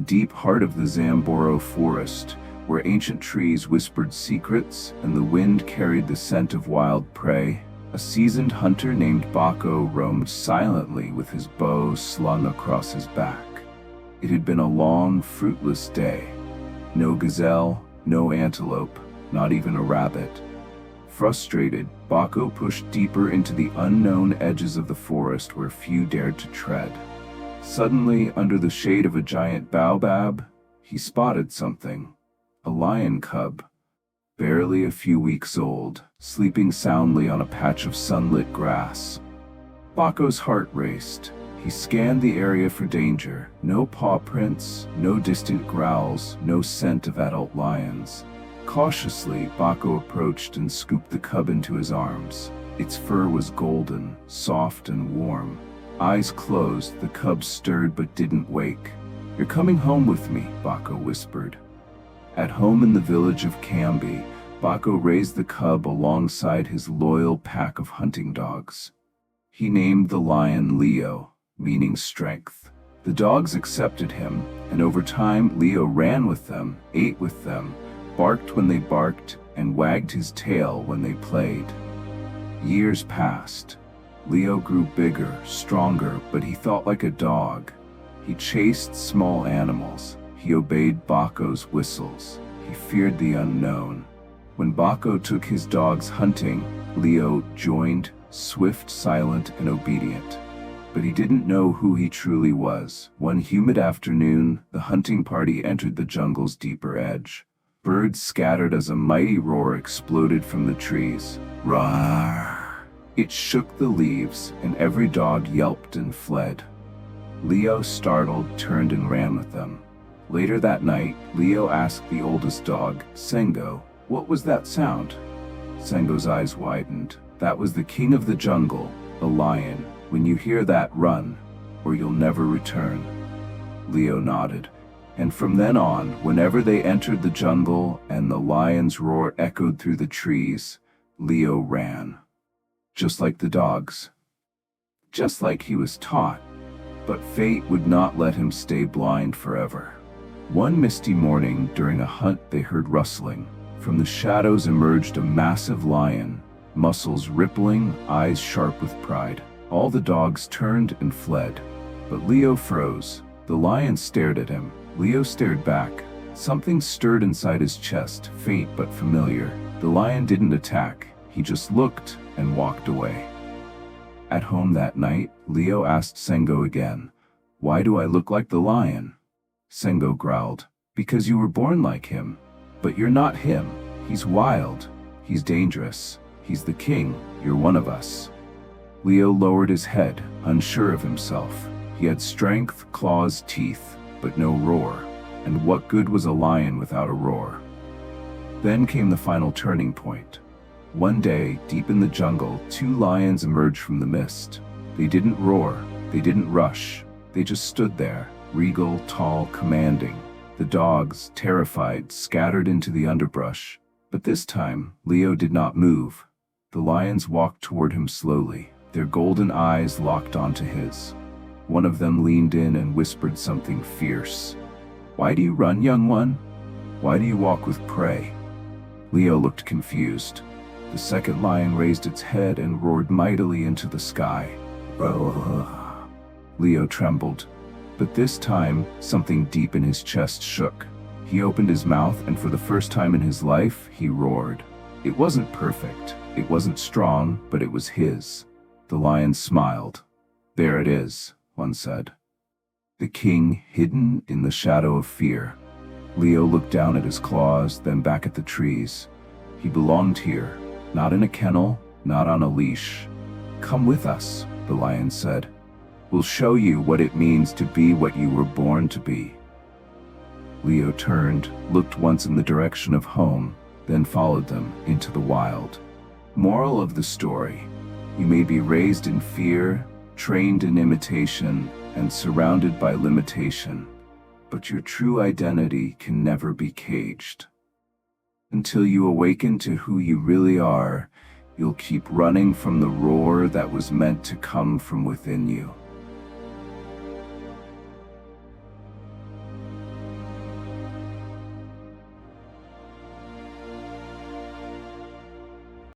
deep heart of the Zamboro forest, where ancient trees whispered secrets and the wind carried the scent of wild prey, a seasoned hunter named Baco roamed silently with his bow slung across his back. It had been a long, fruitless day. No gazelle, no antelope, not even a rabbit. Frustrated, Baco pushed deeper into the unknown edges of the forest where few dared to tread. Suddenly, under the shade of a giant baobab, he spotted something. A lion cub, barely a few weeks old, sleeping soundly on a patch of sunlit grass. Baco's heart raced. He scanned the area for danger. No paw prints, no distant growls, no scent of adult lions. Cautiously, Baco approached and scooped the cub into his arms. Its fur was golden, soft and warm. Eyes closed, the cub stirred but didn't wake. "You're coming home with me," Baco whispered. At home in the village of Cambi, Baco raised the cub alongside his loyal pack of hunting dogs. He named the lion Leo, meaning strength. The dogs accepted him, and over time Leo ran with them, ate with them, barked when they barked, and wagged his tail when they played. Years passed. Leo grew bigger, stronger, but he thought like a dog. He chased small animals. He obeyed Baco's whistles. He feared the unknown. When Baco took his dogs hunting, Leo joined, swift, silent, and obedient. But he didn't know who he truly was. One humid afternoon, the hunting party entered the jungle's deeper edge. Birds scattered as a mighty roar exploded from the trees. Roar! It shook the leaves, and every dog yelped and fled. Leo, startled, turned and ran with them. Later that night, Leo asked the oldest dog, Sengo, "What was that sound?" Sengo's eyes widened. "That was the king of the jungle, a lion. When you hear that, run, or you'll never return." Leo nodded. And from then on, whenever they entered the jungle and the lion's roar echoed through the trees, Leo ran. Just like the dogs. Just like he was taught. But fate would not let him stay blind forever. One misty morning, during a hunt, they heard rustling. From the shadows emerged a massive lion, muscles rippling, eyes sharp with pride. All the dogs turned and fled. But Leo froze. The lion stared at him. Leo stared back. Something stirred inside his chest, faint but familiar. The lion didn't attack. He just looked and walked away. At home that night, Leo asked Sengo again, "Why do I look like the lion?" Sengo growled, "Because you were born like him. But you're not him. He's wild. He's dangerous. He's the king. You're one of us." Leo lowered his head, unsure of himself. He had strength, claws, teeth, but no roar. And what good was a lion without a roar? Then came the final turning point. One day, deep in the jungle, two lions emerged from the mist. They didn't roar. They didn't rush. They just stood there, regal, tall, commanding. The dogs, terrified, scattered into the underbrush. But this time, Leo did not move. The lions walked toward him slowly, their golden eyes locked onto his. One of them leaned in and whispered something fierce. "Why do you run, young one? Why do you walk with prey?" Leo looked confused. The second lion raised its head and roared mightily into the sky. Leo trembled. But this time, something deep in his chest shook. He opened his mouth, and for the first time in his life, he roared. It wasn't perfect. It wasn't strong, but it was his. The lion smiled. "There it is," one said. The king hidden in the shadow of fear. Leo looked down at his claws, then back at the trees. He belonged here, not in a kennel, not on a leash. "Come with us," the lion said. "We'll show you what it means to be what you were born to be." Leo turned, looked once in the direction of home, then followed them into the wild. Moral of the story: you may be raised in fear, trained in imitation, and surrounded by limitation, but your true identity can never be caged. Until you awaken to who you really are, you'll keep running from the roar that was meant to come from within you.